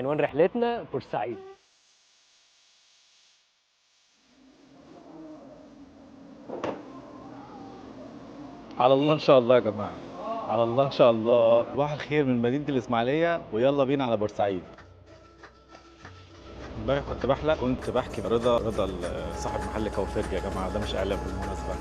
عنوان رحلتنا بورسعيد. على الله ان شاء الله يا جماعه، على الله ان شاء الله. صباح الخير من مدينه الاسماعيليه ويلا بينا على بورسعيد. امبارح كنت بحلق، كنت بحكي رضا صاحب محل كوافير يا جماعه، ده مش اعلان بالمناسبه.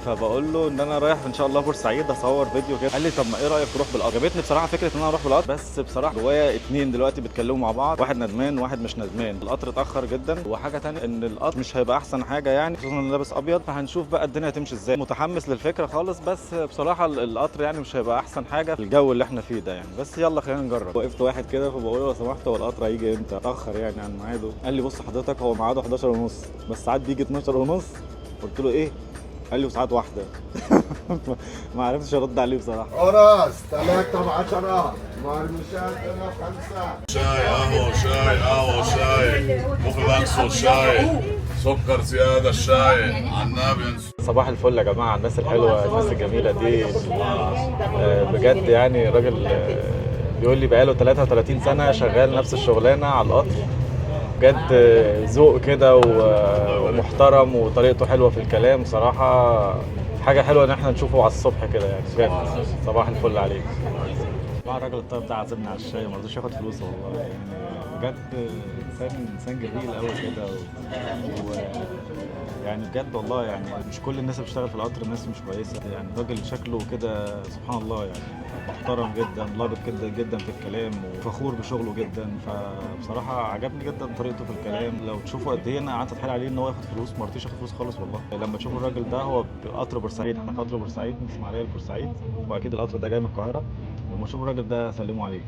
فبقول له ان انا رايح ان شاء الله بورسعيد اصور فيديو كده. قال لي طب ما ايه رايك تروح بالقطر؟ عجبتني بصراحه فكره ان انا اروح بالقطر، بس بصراحه جوايا اتنين دلوقتي بيتكلموا مع بعض، واحد ندمان وواحد مش ندمان. القطر اتاخر جدا، وحاجه تانية ان القطر مش هيبقى احسن حاجه يعني، خصوصا ان لابس ابيض، فهنشوف بقى الدنيا هتمشي ازاي. متحمس للفكره خالص، بس بصراحه القطر يعني مش هيبقى احسن حاجه في الجو اللي احنا فيه ده يعني. بس يلا خلينا نجرب. وقفت واحد كده فبقول له لو سمحت هو القطر هيجي امتى؟ اتاخر يعني عن ميعاده. قال لي بص حضرتك هو ميعاده 11:30 بس ساعات بيجي 12:30. قلت له ايه؟ قال لي وساعات واحدة. ما عرفتش ارد عليه بصراحة. قرص 13 مرمشات 5 شاي قهوة شاي مخ اقصد شاي سكر زيادة الشاي عناب. صباح الفل يا جماعة، الناس الحلوة الناس الجميلة دي. بجد يعني راجل بيقول لي بقاله 33 سنة شغال نفس الشغلانة على القطر. بجد ذوق كده ومحترم وطريقته حلوة في الكلام صراحة. حاجة حلوة ان احنا نشوفه على الصبح كده يعني. بجد صباح الفل عليك. طبعا الراجل الطيب ده عازمني على الشاي وما رضيش ياخد فلوس والله يعني. بجد انسان جميل قوي كده يعني بجد والله يعني مش كل الناس اللي بتشتغل في القطر الناس مش كويسه يعني. الراجل شكله كده سبحان الله يعني، محترم جدا، لابق جدا جدا في الكلام وفخور بشغله جدا. فبصراحه عجبني جدا طريقته في الكلام. لو تشوفوا قد ايه انا قعدت اتحايل عليه ان هو ياخد فلوس، ما رضيش ياخد فلوس خالص والله. لما تشوفوا الراجل ده هو قطر بورسعيد، احنا في قطر بورسعيد من اسماعيليه لبورسعيد، واكيد القطر ده جاي من القاهره. لما تشوفوا الراجل ده سلموا عليه.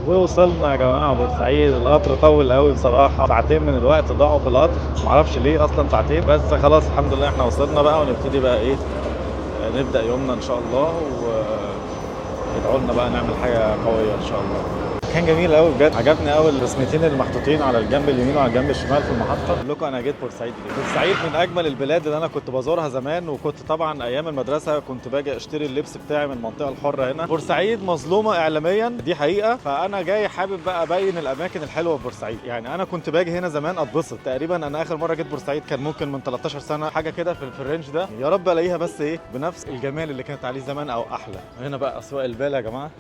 ووصلنا يا جماعه بورسعيد. القطر طول قوي بصراحه، ساعتين من الوقت ضاعوا في القطر، معرفش ليه اصلا ساعتين، بس خلاص الحمد لله احنا وصلنا بقى، ونبتدي بقى ايه، نبدا يومنا ان شاء الله. وادعوا لنا بقى نعمل حاجه قويه ان شاء الله. كان جميل قوي بجد، عجبني قوي الرسمتين اللي محطوطين على الجنب اليمين وعلى الجنب الشمال في المحطه. اقول لكم انا جيت بورسعيد ليه. بورسعيد من اجمل البلاد اللي انا كنت بزورها زمان، وكنت طبعا ايام المدرسه كنت باجي اشتري اللبس بتاعي من المنطقه الحره هنا. بورسعيد مظلومه اعلاميا دي حقيقه، فانا جاي حابب بقى ابين الاماكن الحلوه في بورسعيد. يعني انا كنت باجي هنا زمان اتبسط. تقريبا انا اخر مره جيت بورسعيد كان ممكن من 13 سنه حاجه كده في الرينج ده. يا رب الاقيها بس ايه بنفس الجمال اللي كانت عليه زمان او احلى. هنا بقى اسواق البالة يا جماعه،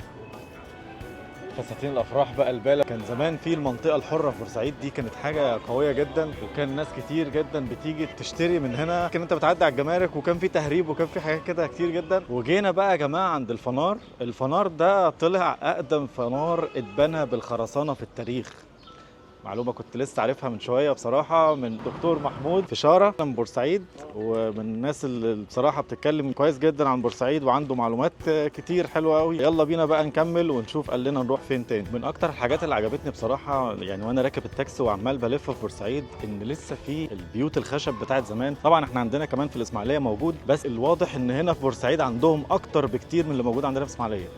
فساتين الافراح بقى البالة. كان زمان في المنطقه الحره في بورسعيد دي كانت حاجه قويه جدا، وكان ناس كتير جدا بتيجي تشتري من هنا. كان انت بتعدي على الجمارك وكان في تهريب وكان في حاجات كده كتير جدا. وجينا بقى يا جماعه عند الفنار. الفنار ده طلع اقدم فنار اتبنى بالخرسانه في التاريخ. معلومه كنت لسه عارفها من شويه بصراحه من دكتور محمود فشاره من بورسعيد، ومن الناس اللي بصراحه بتتكلم كويس جدا عن بورسعيد وعنده معلومات كتير حلوه قوي. يلا بينا بقى نكمل ونشوف قال لنا نروح فين تاني. من اكتر الحاجات اللي عجبتني بصراحه يعني وانا راكب التاكسي وعمال بلف في بورسعيد ان لسه في البيوت الخشب بتاعت زمان. طبعا احنا عندنا كمان في الاسماعيليه موجود، بس الواضح ان هنا في بورسعيد عندهم اكتر بكتير من اللي موجود عندنا في الاسماعيليه.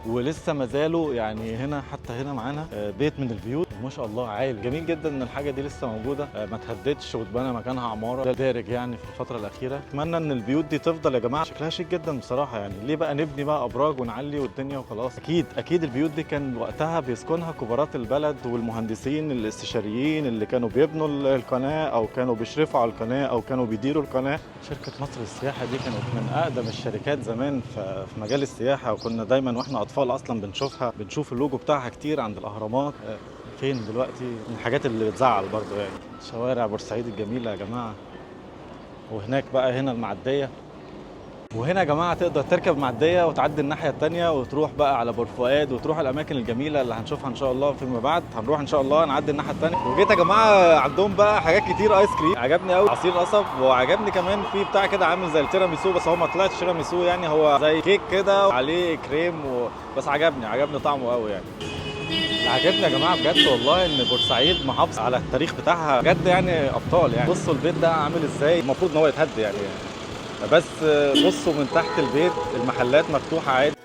ولسه ما زالوا يعني هنا، حتى هنا معانا بيت من البيوت ما شاء الله عايل. جميل جدا ان الحاجه دي لسه موجوده، ما اتهدتش واتبنى مكانها عماره. ده دارج يعني في الفتره الاخيره. اتمنى ان البيوت دي تفضل يا جماعه، شكلها شيك جدا بصراحه. يعني ليه بقى نبني بقى ابراج ونعلي والدنيا وخلاص؟ اكيد البيوت دي كان وقتها بيسكنها كبارات البلد والمهندسين الاستشاريين اللي كانوا بيبنوا القناه او كانوا بيشرفوا على القناه او كانوا بيديروا القناه. شركه مصر للسياحه دي كانت من اقدم الشركات زمان في مجال السياحه، وكنا دايما واحنا اطفال اصلا بنشوف اللوجو بتاعها كتير عند الاهرامات. فين دلوقتي؟ من الحاجات اللي بتزعل برضه يعني. شوارع بورسعيد الجميله يا جماعه. وهناك بقى هنا المعديه، وهنا يا جماعه تقدر تركب معديه وتعدي الناحيه الثانيه وتروح بقى على بور فؤاد وتروح الاماكن الجميله اللي هنشوفها ان شاء الله فيما بعد. هنروح ان شاء الله نعدي الناحيه الثانيه. وجيت يا جماعه عندهم بقى حاجات كتير، ايس كريم عجبني قوي، عصير قصب، وعجبني كمان في بتاع كده عامل زي التيراميسو، بس هو ما طلعش تيراميسو يعني، هو زي كيك كده وعليه كريم بس عجبني طعمه قوي يعني. اللي عجبني يا جماعه بجد والله ان بورسعيد محافظه على التاريخ بتاعها بجد يعني، ابطال يعني. بصوا البيت ده عامل ازاي، المفروض ان هو يتهد يعني. بس بصوا من تحت البيت المحلات مفتوحه عادي.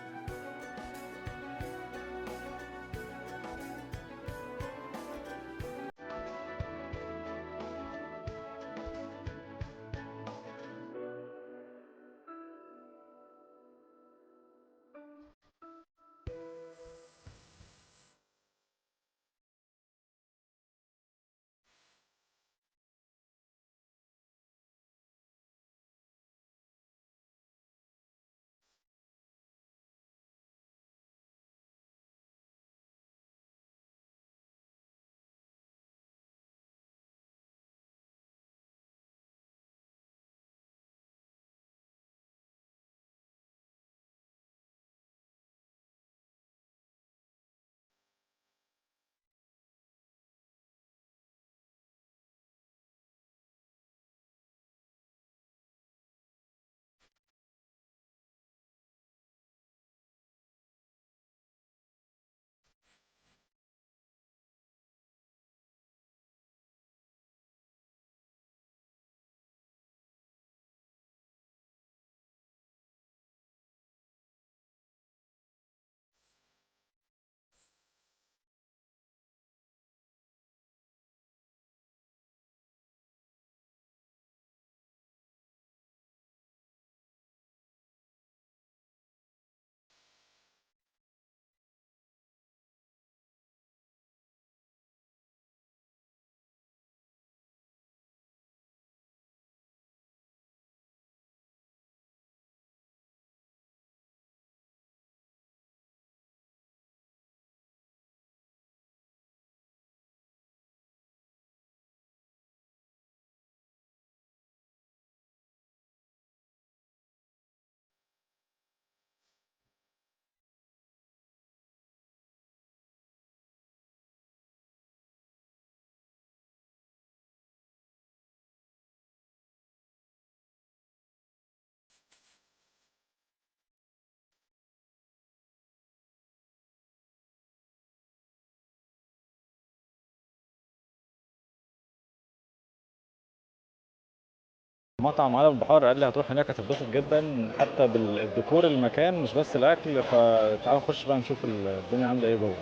مطعم على البحار، قال لي هتروح هناك هتتبسط جدا حتى بالديكور المكان مش بس الاكل. فتعالوا نخش بقى نشوف الدنيا عامله ايه جوه.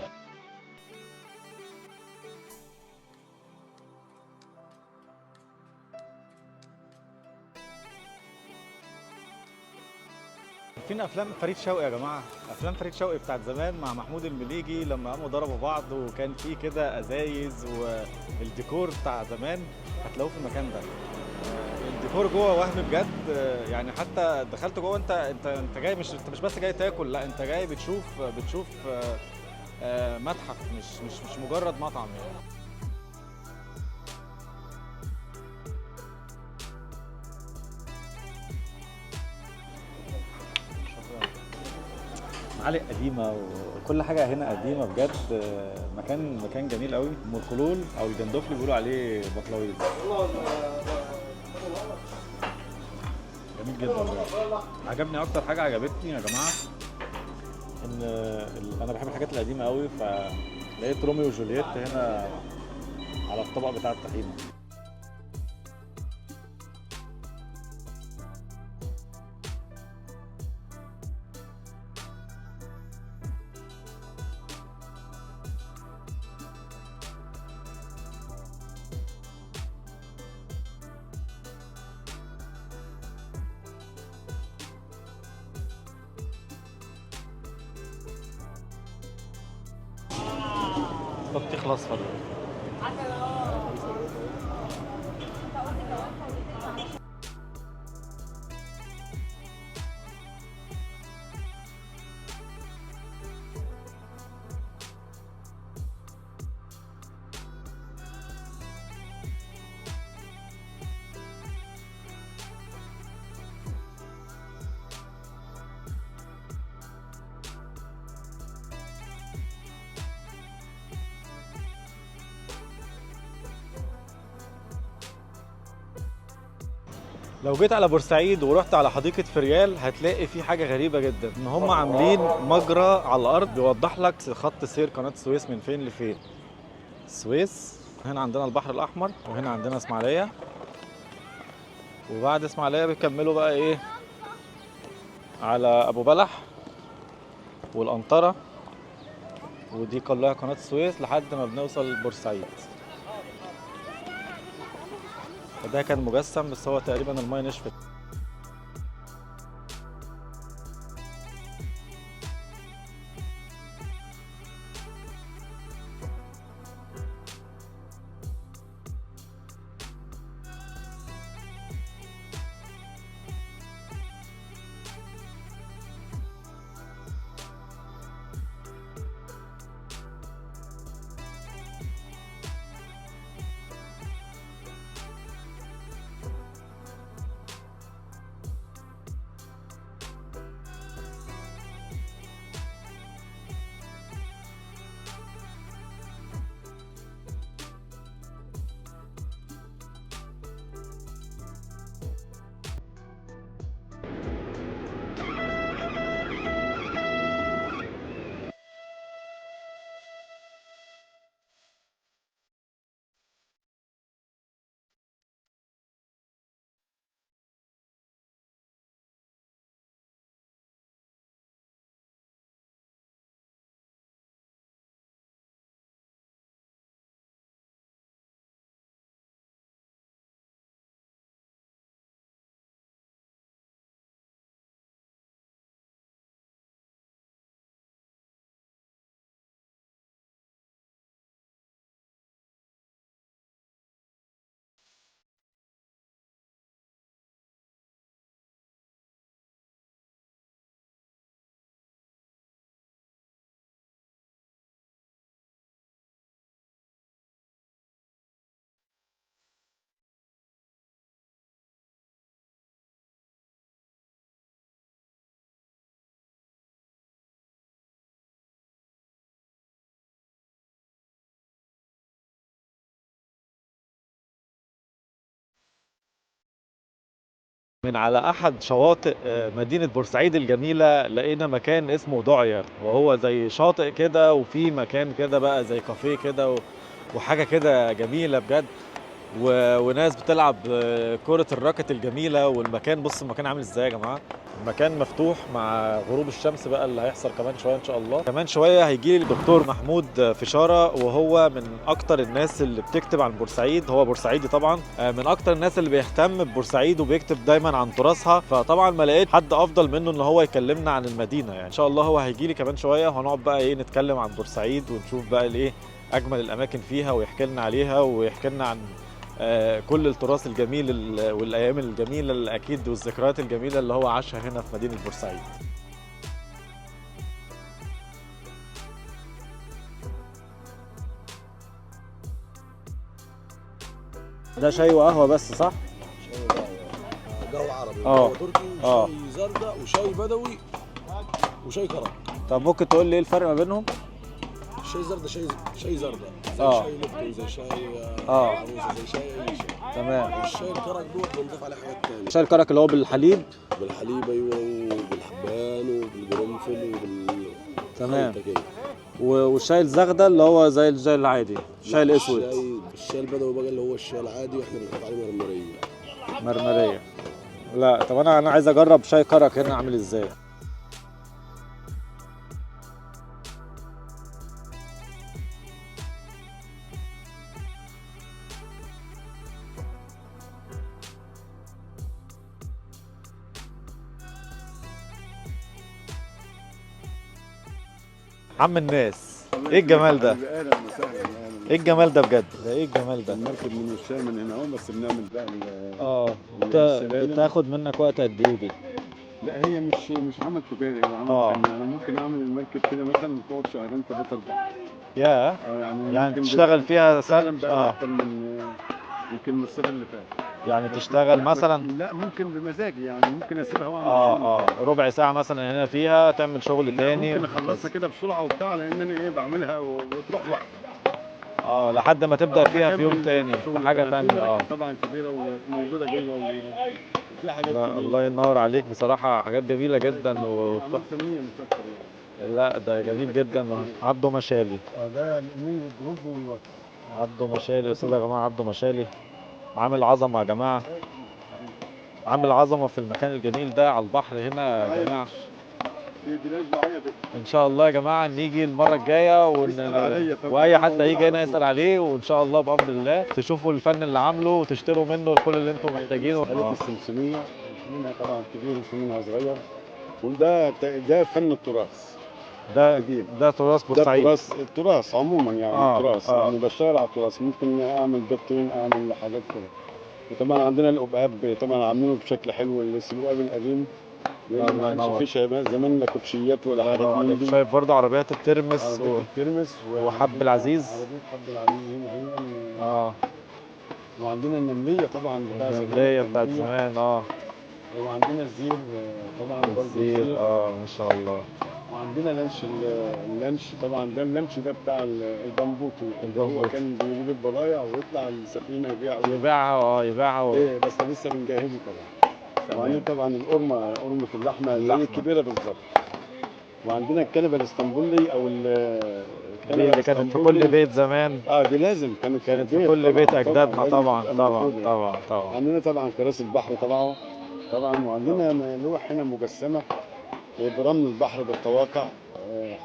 فين افلام فريد شوقي يا جماعه؟ افلام فريد شوقي بتاعت زمان مع محمود المليجي لما قاموا ضربوا بعض وكان في كده ازايز والديكور بتاع زمان هتلاقوه في المكان ده. الديكور جوه وهم بجد. يعني حتى دخلت جوه، انت جاي، مش بس جاي تاكل، لا انت جاي بتشوف متحف، مش مجرد مطعم يعني. معالق قديمه وكل حاجه هنا قديمه بجد. مكان جميل قوي. ام الخلول او الجندوفلي بيقولوا عليه بطلاويز. جميل جدا بجد. عجبني اكتر حاجه عجبتني يا جماعه ان انا بحب الحاجات القديمه قوي، فلقيت روميو وجولييت هنا على الطبق بتاع الطحينه. بطيخ الاصفر. لو جيت على بورسعيد ورحت على حديقة فريال هتلاقي في حاجة غريبة جدا، ان هم عاملين مجرى على الارض بيوضح لك خط سير قناة السويس من فين لفين. السويس هنا عندنا البحر الاحمر، وهنا عندنا اسماعيلية، وبعد اسماعيلية بيكملوا بقى ايه على ابو بلح والقنطرة، ودي كلها قناة السويس لحد ما بنوصل بورسعيد. فده كان مجسم بس هو تقريبا المايه نشفت. من على احد شواطئ مدينة بورسعيد الجميلة لقينا مكان اسمه ضعية، وهو زي شاطئ كده وفي مكان كده بقى زي كافيه كده وحاجة كده جميلة بجد. وناس بتلعب كرة الراكت الجميلة. والمكان بص المكان عامل ازاي يا جماعة. المكان مفتوح مع غروب الشمس بقى اللي هيحصل كمان شوية ان شاء الله. كمان شوية هيجي لي الدكتور محمود فشارة، وهو من اكتر الناس اللي بتكتب عن بورسعيد. هو بورسعيدي طبعا، من اكتر الناس اللي بيهتم ببورسعيد وبيكتب دايما عن تراثها. فطبعا ما لقيت حد افضل منه ان هو يكلمنا عن المدينة. يعني ان شاء الله هو هيجي لي كمان شوية، وهنقعد بقى ايه نتكلم عن بورسعيد ونشوف بقى الايه اجمل الاماكن فيها، ويحكي لنا عليها ويحكي لنا عن كل التراث الجميل والايام الجميله اللي اكيد والذكريات الجميله اللي هو عاشها هنا في مدينه بورسعيد. ده شاي وقهوه بس صح؟ قهوة عربي اه. وقهوة تركي وشاي زردة وشاي بدوي وشاي كرك. طب ممكن تقول لي ايه الفرق ما بينهم؟ الشاي زردة شاي زردة زي اه. شاي لبن زي شاي عروسة زي شاي أي شيء. تمام. والشاي الكرك دوت بنضيف عليه حاجات تانية. شاي الكرك اللي هو بالحليب. بالحليب ايوه وبالحبان وبالقرنفل تمام. كده. والشاي الزغده اللي هو زي الشاي العادي، الشاي الاسود. الشاي البدوي بقى اللي هو الشاي العادي واحنا بنحط عليه مرمرية. مرمريه. لا طب انا عايز اجرب شاي كرك هنا عامل ازاي. عم الناس، ايه الجمال ده؟ اهلا وسهلا. ايه الجمال ده بجد؟ ده ايه الجمال ده؟ بنركب من الشاي من هنا اهو، بس بنعمل بقى انت بتاخد منك وقت قد ايه دي؟ لا هي مش عمل تجاري، هو عمل فني. انا ممكن اعمل المركب كده مثلا تقعد شهرين 3 4. يا يعني تشتغل فيها سنه سنة بقى اكتر من يمكن من السنه اللي فاتت. يعني تشتغل مثلا لا ممكن بمزاجي، يعني ممكن اسيبها واعمل ربع ساعة مثلا هنا فيها تعمل شغل تاني. ممكن اخلصها كده بسرعه وبتاع، لان انا ايه بعملها وتروح وقت. لحد ما تبدأ فيها في يوم تاني حاجة تانية. طبعا كبيره وموجوده جوه وفي حاجات لا الله ينور عليك بصراحة، حاجات جميلة جدا لا ده جميل جدا. عبده مشالي. ده اليمين الجروب والوقت. عبده مشالي استاذ يا جماعة، عبده مشالي عامل عظمة يا جماعة، عامل عظمة في المكان الجميل ده على البحر هنا يا جماعة. ان شاء الله يا جماعة نيجي المرة الجاية واي حد هيجي هنا يسأل عليه، وان شاء الله بأمر الله تشوفوا الفن اللي عامله وتشتروا منه كل اللي انتم محتاجينه. آلة السمسمية منها طبعا كبير ومنها صغير، وده فن التراث. ده تراث بورسعيد. ده التراث عموما يعني. التراث يعني بشتغل على التراث، ممكن اعمل بطين، اعمل حاجات كده. وطبعا عندنا القباب طبعا عاملينه بشكل حلو، القباب القديم ما فيش زمان لا كوتشيات ولا حاجات من دي. شايف برضه عربيات الترمس وحب العزيز. حب العزيز هنا وعندنا النملية طبعا النملية بتاعت زمان. وعندنا الزير طبعا برضه الزير ما شاء الله. وعندنا اللانش طبعا. ده اللانش ده بتاع البمبوتو اللي هو كان بيجيب البضايع ويطلع السفينة يبيعها بس لسه بنجهزه طبعا. وعندنا طبعا قرمة اللحمة اللي هي الكبيرة بالظبط. وعندنا الكنبة الاسطنبولي او اللي كانت في كل بيت زمان. دي لازم كانت في كل بيت اجدادنا طبعا. عندنا طبعا كراسي البحر طبعا. وعندنا لوح هنا مجسمه برمل البحر بالطواقع،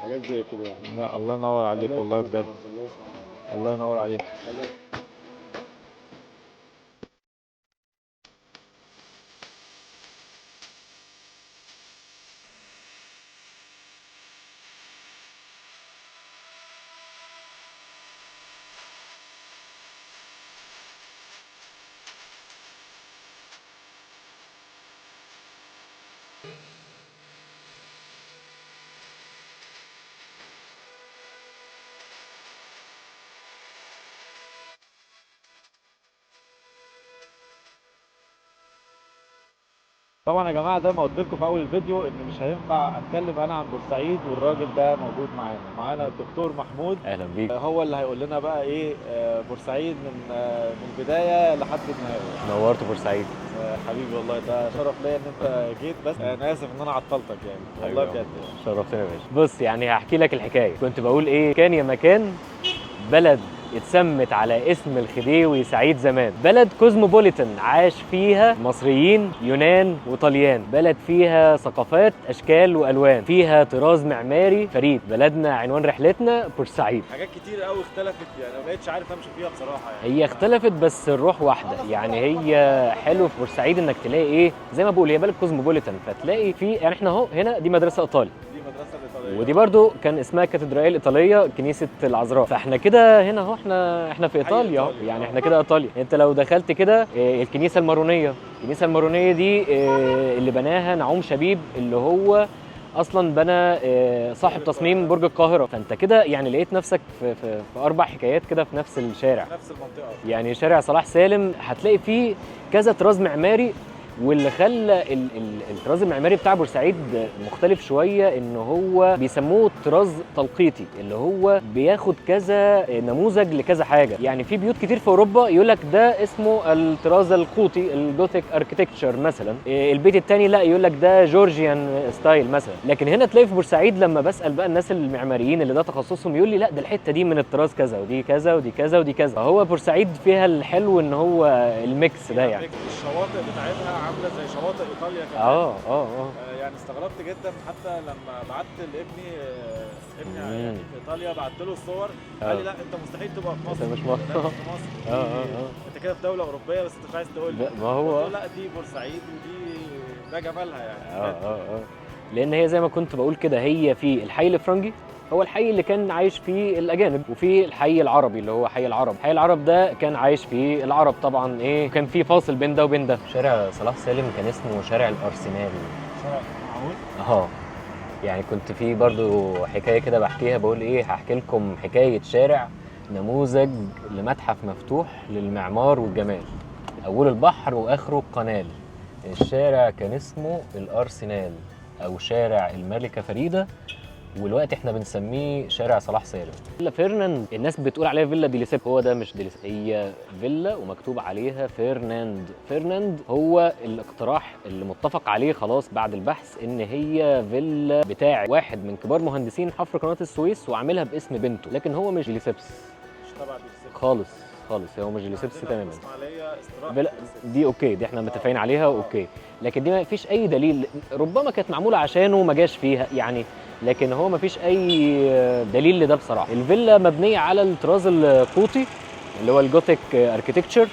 حاجات زي كده يعني. لا الله ينور عليك والله بجد، الله ينور عليك. طبعا يا جماعه زي ما قلت لكم في اول الفيديو ان مش هينفع اتكلم انا عن بورسعيد والراجل ده موجود معانا الدكتور محمود. اهلا بيك. هو اللي هيقول لنا بقى ايه بورسعيد من البدايه لحد النهايه. نورت بورسعيد. حبيبي والله ده شرف ليا ان انت جيت، بس انا اسف ان انا عطلتك يعني والله بجد. شرفتنا يا باشا. بص يعني هحكي لك الحكايه. كنت بقول ايه، كان يا مكان بلد اتسمت على اسم الخديوي سعيد زمان. بلد كوزموبوليتان عاش فيها مصريين، يونان وطليان. بلد فيها ثقافات اشكال والوان، فيها طراز معماري فريد. بلدنا عنوان رحلتنا بورسعيد. حاجات كتير قوي اختلفت، يعني ما بقتش عارف امشي فيها بصراحه يعني. هي اختلفت بس الروح واحده. يعني هي حلو في بورسعيد انك تلاقي ايه زي ما بقول، هي بلد كوزموبوليتان، فتلاقي في يعني احنا اهو هنا دي مدرسه ايطالي، دي مدرسه ايطاليه، ودي برضو كان اسمها الكاتدرائيه الايطاليه كنيسه العذراء. فاحنا كده هنا اهو احنا في ايطاليا اهو، يعني احنا كده ايطاليا. انت لو دخلت كده الكنيسه المارونيه، الكنيسه المارونيه دي اللي بناها نعوم شبيب، اللي هو اصلا بنى صاحب تصميم برج القاهره. فانت كده يعني لقيت نفسك في 4 حكايات كده في نفس الشارع، نفس المنطقه. يعني شارع صلاح سالم هتلاقي فيه كذا طراز معماري. واللي خلى الطراز المعماري بتاع بورسعيد مختلف شويه ان هو بيسموه طراز تلقيطي، اللي هو بياخد كذا نموذج لكذا حاجه. يعني في بيوت كتير في اوروبا يقول لك ده اسمه الطراز القوطي، الجوثيك اركتكتشر مثلا. البيت الثاني لا يقول لك ده جورجيان ستايل مثلا. لكن هنا تلاقي في بورسعيد لما بسال بقى الناس المعماريين اللي ده تخصصهم يقول لي لا ده الحته دي من الطراز كذا ودي كذا ودي كذا ودي كذا. هو بورسعيد فيها الحلو ان هو الميكس ده يعني. الشواطئ بتاعتها عامله زي شواطئ ايطاليا كمان. يعني استغربت جدا حتى لما بعت لابني يعني في ايطاليا، بعت له الصور قال لي لا انت مستحيل تبقى في مصر، انت مش مصر. في مصر. انت كده في دوله اوروبيه بس انت مش عايز تقول لي. ما هو لا دي بورسعيد ودي ده جمالها يعني. لان هي زي ما كنت بقول كده، هي في الحي الافرنجي هو الحي اللي كان عايش فيه الاجانب، وفي الحي العربي اللي هو حي العرب. حي العرب ده كان عايش فيه العرب طبعا. ايه كان في فاصل بين ده وبين ده. شارع صلاح سالم كان اسمه شارع الارسنال. شارع معقول؟ يعني كنت في برضو حكايه كده بحكيها، بقول ايه هحكي لكم حكايه شارع نموذج لمتحف مفتوح للمعمار والجمال، اوله البحر واخره القنال. الشارع كان اسمه الارسنال او شارع الملكه فريده، والوقت احنا بنسميه شارع صلاح سالم. فيلا فرناند الناس بتقول عليها فيلا ديليسيب، هو ده مش ديليسيب، هي فيلا ومكتوب عليها فرناند. فرناند هو الاقتراح اللي متفق عليه خلاص بعد البحث ان هي فيلا بتاع واحد من كبار مهندسين حفر قناه السويس وعاملها باسم بنته، لكن هو مش ديليسيبس مش تبع ديليسيب خالص. هو مش ديليسيبس تماما. فيلا دي اوكي، دي احنا متفقين عليها اوكي، لكن دي ما فيش اي دليل. ربما كانت معموله عشانه وما جاش فيها يعني، لكن هو ما فيش اي دليل لده بصراحه. الفيلا مبنيه على الطراز القوطي اللي هو الجوثيك اركتكتشر.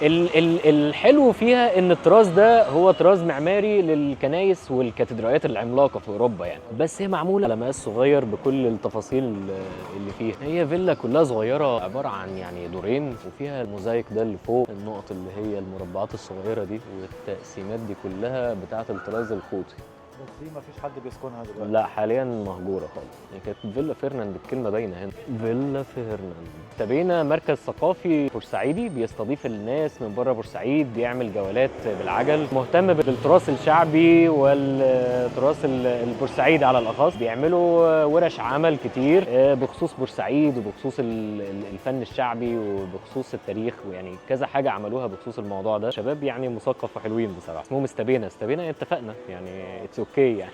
الحلو فيها ان الطراز ده هو طراز معماري للكنايس والكاتدرائيات العملاقه في اوروبا يعني، بس هي معموله على مقاس صغير بكل التفاصيل اللي فيها. هي فيلا كلها صغيره، عباره عن يعني دورين، وفيها الموزايك ده اللي فوق، النقط اللي هي المربعات الصغيره دي، والتقسيمات دي كلها بتاعه الطراز القوطي. بس دي مفيش حد بيسكنها دلوقتي؟ لا حاليا مهجوره خالص. يعني كانت فيلا فرناند، الكلمه باينه هنا، فيلا فرناند. تابعنا مركز ثقافي بورسعيدي بيستضيف الناس من بره بورسعيد، بيعمل جولات بالعجل، مهتم بالتراث الشعبي والتراث البورسعيدي على الاخص. بيعملوا ورش عمل كتير بخصوص بورسعيد وبخصوص الفن الشعبي وبخصوص التاريخ، ويعني كذا حاجه عملوها بخصوص الموضوع ده. شباب يعني مثقف وحلوين بصراحه. اسمهم استبينا اتفقنا يعني اتس اوكي يعني.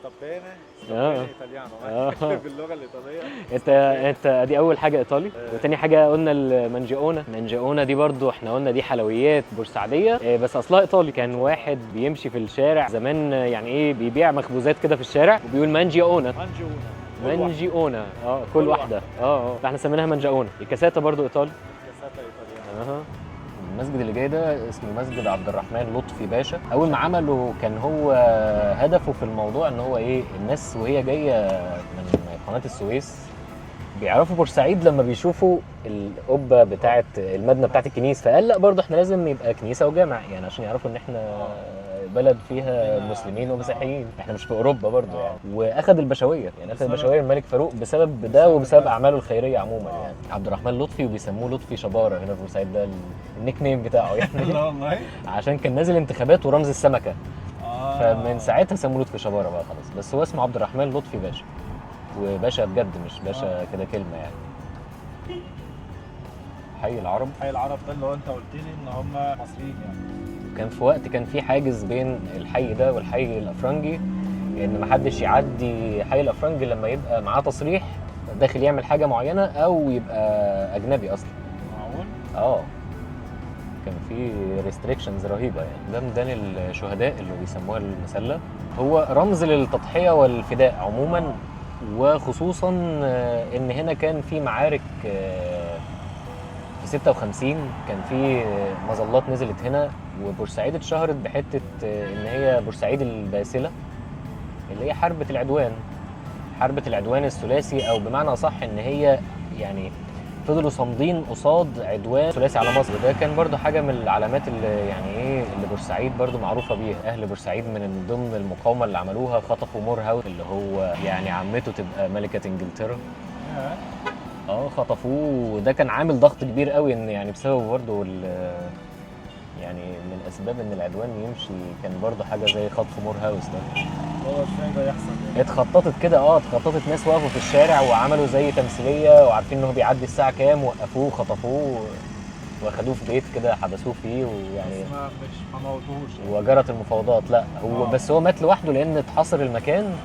استبينا ايطاليانو باللغه الايطاليه. انت دي اول حاجه ايطالي. وتاني حاجه قلنا المانجيونا دي برضو احنا قلنا دي حلويات بورسعيديه بس اصلها ايطالي. كان واحد بيمشي في الشارع زمان يعني ايه بيبيع مخبوزات كده في الشارع وبيقول مانجيونا كل واحده فاحنا سميناها مانجيونا. الكاساتا برضو ايطالي. المسجد اللي جاي ده اسمه مسجد عبد الرحمن لطفي باشا. اول ما عمله كان هو هدفه في الموضوع ان هو ايه، الناس وهي جايه من قناه السويس بيعرفوا بورسعيد لما بيشوفوا القبه بتاعه المبنى بتاعه الكنيسه، فقال لا برضه احنا لازم يبقى كنيسه وجامع يعني عشان يعرفوا ان احنا بلد فيها مسلمين ومسيحيين، احنا مش في اوروبا برضه يعني. واخد البشويه يعني، اخد البشويه الملك فاروق بسبب ده وبسبب اعماله الخيريه عموما يعني. عبد الرحمن لطفي وبيسموه لطفي شباره هنا في بورسعيد، ده النيك نيم بتاعه يعني. لا والله عشان كان نازل انتخابات ورمز السمكه فمن ساعتها سموه لطفي شباره بقى خلاص. بس هو اسمه عبد الرحمن لطفي باشا، وباشا بجد مش باشا كده كلمه يعني. حي العرب ده اللي هو انت قلت لي ان هم مصريين يعني. كان في وقت كان في حاجز بين الحي ده والحي الافرنجي، ان محدش يعدي حي الافرنجي لما يبقى معاه تصريح داخل يعمل حاجه معينه او يبقى اجنبي اصلا. معقول؟ كان في ريستريكشنز رهيبه يعني. ده ميدان الشهداء اللي بيسموها المسله، هو رمز للتضحيه والفداء عموما، وخصوصا ان هنا كان في معارك في 56 كان في مظلات نزلت هنا، وبورسعيد اتشهرت بحته ان هي بورسعيد الباسله، اللي هي حربة العدوان الثلاثي، او بمعنى صح ان هي يعني فضلوا صامدين قصاد عدوان ثلاثي على مصر. ده كان برضو حاجه من العلامات اللي يعني ايه اللي بورسعيد برضو معروفه بيها. اهل بورسعيد من ضمن المقاومه اللي عملوها خطفوا مور هاوس اللي هو يعني عمته تبقى ملكه انجلترا. خطفوه، وده كان عامل ضغط كبير قوي، ان يعني بسبب برضو يعني من اسباب ان العدوان يمشي كان برضو حاجه زي خطف مور هاوس ده. هو ازاي ده يحصل يعني؟ اتخططت كده، اتخططت ناس وقفوا في الشارع وعملوا زي تمثيليه وعارفين ان هو بيعدي الساعه كام، وقفوه خطفوه واخدوه في بيت كده حبسوه فيه، ويعني مش ما موتوهوش يعني. وجرت المفاوضات. لا هو بس هو مات لوحده لان اتحاصر المكان.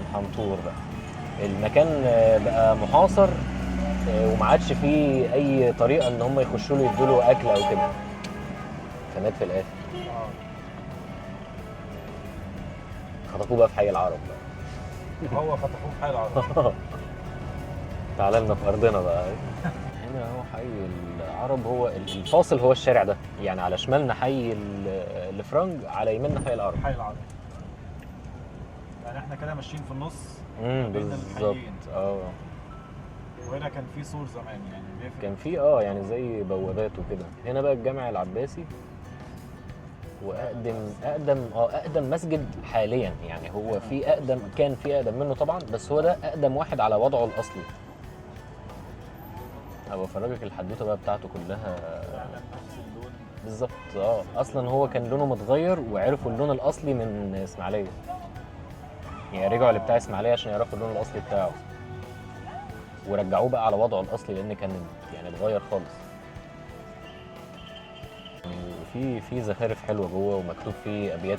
الحنطور بقى المكان بقى محاصر، وما عادش فيه اي طريقه ان هم يخشوا له يدوا له اكل او كده، فمات في الاخر. خطفوه بقى في حي العرب بقى. هو خطفوه في حي العرب. تعالى لنا في ارضنا بقى. هنا هو حي العرب، هو الفاصل هو الشارع ده، يعني على شمالنا حي الفرنج، على يميننا حي العرب. حي العرب يعني احنا كده ماشيين في النص بين بالظبط. الحيين. وهنا كان في سور زمان يعني بيفرق. كان في يعني زي بوابات وكده. هنا بقى الجامع العباسي، واقدم مسجد حاليا، يعني هو في كان في اقدم منه طبعا، بس هو ده اقدم واحد على وضعه الاصلي. ابقى افرجك الحدوته بقى بتاعته كلها نفس اللون بالظبط. اصلا هو كان لونه متغير، وعرفوا اللون الاصلي من اسماعيليه، يعني رجعوا لبتاع اسماعيليه عشان يعرفوا اللون الاصلي بتاعه، ورجعوه بقى على وضعه الاصلي لان كان يعني اتغير خالص. في زخارف حلوه جوه، ومكتوب فيه ابيات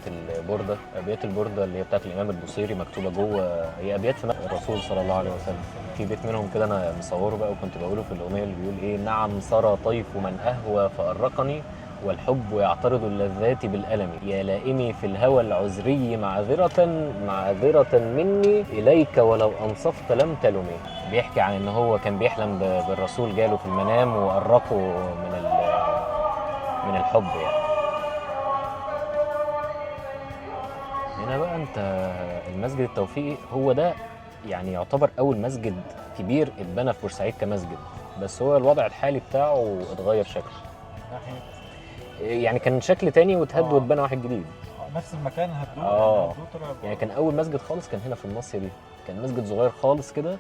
البرده اللي هي بتاعت الامام البوصيري مكتوبه جوه. هي ابيات في الرسول صلى الله عليه وسلم. في بيت منهم كده انا مصوره بقى وكنت بقوله في الاغنيه، اللي بيقول ايه: نعم سرى طيف من اهوى فارقني، والحب يعترض اللذات بالالم، يا لائمي في الهوى العذري معذره مني اليك ولو انصفت لم تلمي. بيحكي عن ان هو كان بيحلم بالرسول جاله في المنام وأرقه من الحب يعني. هنا بقى انت المسجد التوفيقي هو ده يعني يعتبر اول مسجد كبير اتبنى في بورسعيد كمسجد، بس هو الوضع الحالي بتاعه اتغير شكل، يعني كان شكل تاني واتهد واتبنى واحد جديد. نفس المكان هدوه. يعني كان اول مسجد خالص كان هنا في الناصيه دي، كان مسجد صغير خالص كده،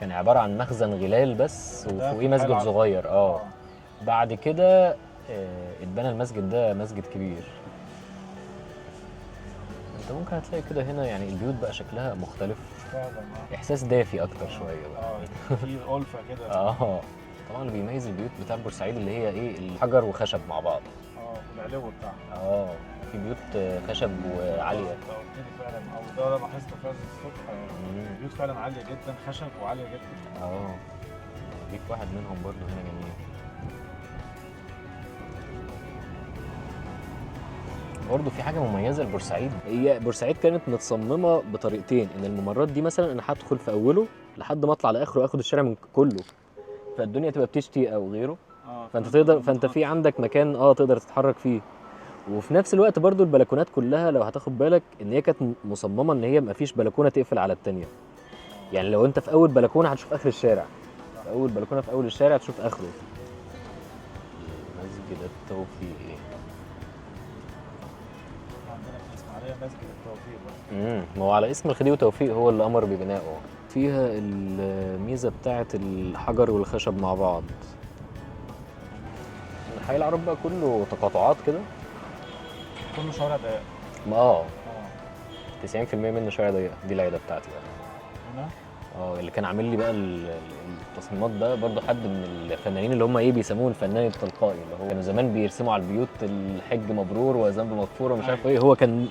كان عباره عن مخزن غلال بس، وفوقيه مسجد صغير. بعد كده اتبنى المسجد ده مسجد كبير. انت ممكن هتلاقي كده هنا يعني البيوت بقى شكلها مختلف، احساس دافي اكتر شويه بقى. في ألفة كده. طبعا اللي بيميز البيوت بتاع بورسعيد اللي هي ايه الحجر وخشب مع بعض. والعلو بتاعها. في بيوت خشب وعاليه. فعلا ده لاحظت فعلا الصبح، البيوت فعلا عاليه جدا، خشب وعاليه جدا. ليك واحد منهم برضو هنا جميل. برضه في حاجه مميزه لبورسعيد، هي بورسعيد كانت متصممه بطريقتين، ان الممرات دي مثلا انا هدخل في اوله لحد ما اطلع لاخره اخد الشارع من كله، فالدنيا تبقى بتشتي او غيره، فانت في عندك مكان تقدر تتحرك فيه. وفي نفس الوقت برضه البلكونات كلها لو هتاخد بالك ان هي كانت مصممه ان هي ما فيش بلكونه تقفل على الثانيه، يعني لو انت في اول بلكونه هتشوف اخر الشارع، في اول بلكونه في اول الشارع هتشوف اخره. مسجد التوفيق مسجد التوفيق ما هو على اسم الخديوي توفيق هو اللي امر ببنائه. فيها الميزه بتاعه الحجر والخشب مع بعض. الحي العرب بقى كله تقاطعات كده، كله شوارع ضيقه. 90% منه شوارع ضيقه. دي العيله بتاعتي بقى هنا. اللي كان عامل لي بقى التصميمات ده برضو حد من الفنانين اللي هم بيسموه الفنان التلقائي، اللي هو كانوا زمان بيرسموا على البيوت الحج مبرور وذنب مغفور ومش عارف ايه.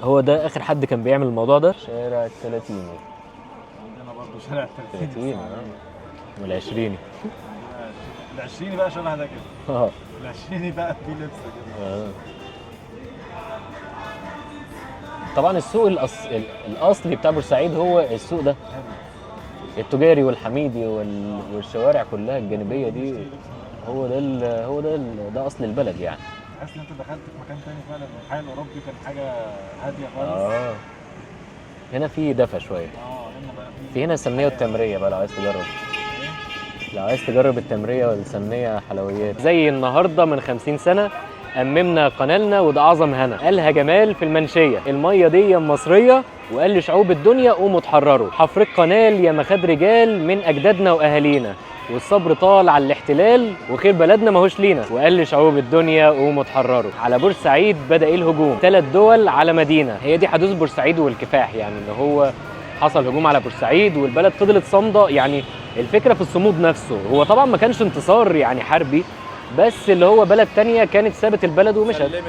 هو ده اخر حد كان بيعمل الموضوع ده. شارع التلاتيني عندنا برضه شارع 30 والعشريني. العشريني بقى شبه ده كده. اه العشريني بقى فيه لبس كده. طبعا السوق الاصلي بتاع بورسعيد هو السوق ده التجاري والحميدي والشوارع كلها الجانبيه دي، ده اصل البلد يعني. تحس ان انت دخلت في مكان تاني فعلا، الحي الاوروبي كان حاجه هاديه خالص. هنا في دفى شويه. هنا بقى في هنا السمنيه والتمريه بقى لو عايز تجرب. لو عايز تجرب التمريه والسمنيه حلويات. زي النهارده من 50 سنه أممنا قنالنا وده أعظم هنا، قالها جمال في المنشية، المية دي مصرية وقال لشعوب الدنيا قوموا اتحرروا، حفر القنال يا مخاد رجال من أجدادنا وأهالينا، والصبر طال على الاحتلال وخير بلدنا ماهوش لينا، وقال لشعوب الدنيا قوموا اتحرروا. على بورسعيد بدأ الهجوم، 3 دول على مدينة، هي دي حدوث بورسعيد والكفاح، يعني إن هو حصل هجوم على بورسعيد والبلد فضلت صامدة. يعني الفكرة في الصمود نفسه، هو طبعا ما كانش انتصار يعني حربي، بس اللي هو بلد تانية كانت سابت البلد ومشت،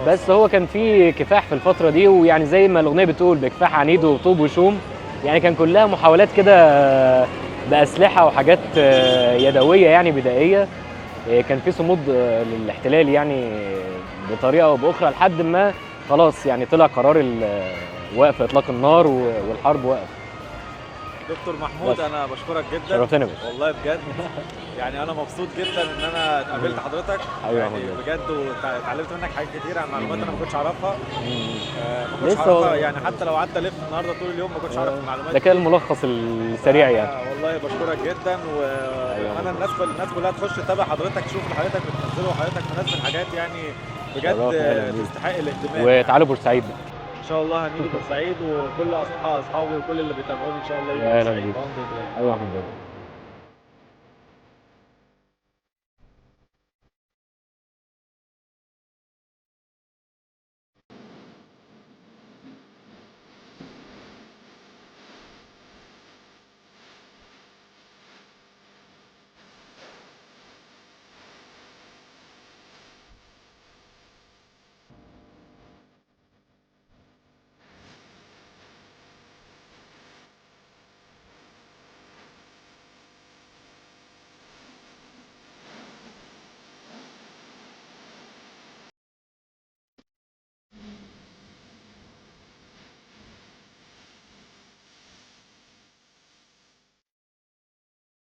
بس هو كان في كفاح في الفترة دي، ويعني زي ما الأغنية بتقول بكفاح عنيد وطوب وشوم، يعني كان كلها محاولات كده بأسلحة وحاجات يدوية يعني بدائية. كان في صمود للاحتلال يعني بطريقة أو بأخرى لحد ما خلاص يعني طلع قرار وقف إطلاق النار والحرب وقف. دكتور محمود انا بشكرك جدا، شرفتنا بس والله بجد. يعني انا مبسوط جدا ان انا قابلت حضرتك. أيوة يعني بجد واتعلمت منك حاجات كتير عن معلومات انا ما كنتش اعرفها. ما كنتش لسه اعرفها يعني، حتى لو قعدت الف النهارده طول اليوم ما كنتش اعرف المعلومات ده كان الملخص السريع يعني. والله بشكرك جدا، وانا الناس كلها تخش تتابع حضرتك، تشوف اللي حضرتك بتنزله، وحضرتك منزل حاجات يعني بجد تستحق الاهتمام. وتعالوا بورسعيد ان شاء الله هنيجي بورسعيد، وكل اصحابي وكل اللي بيتابعوني ان شاء الله يجوا يا اهلا بورسعيد. بيك. ايوه يا محمد.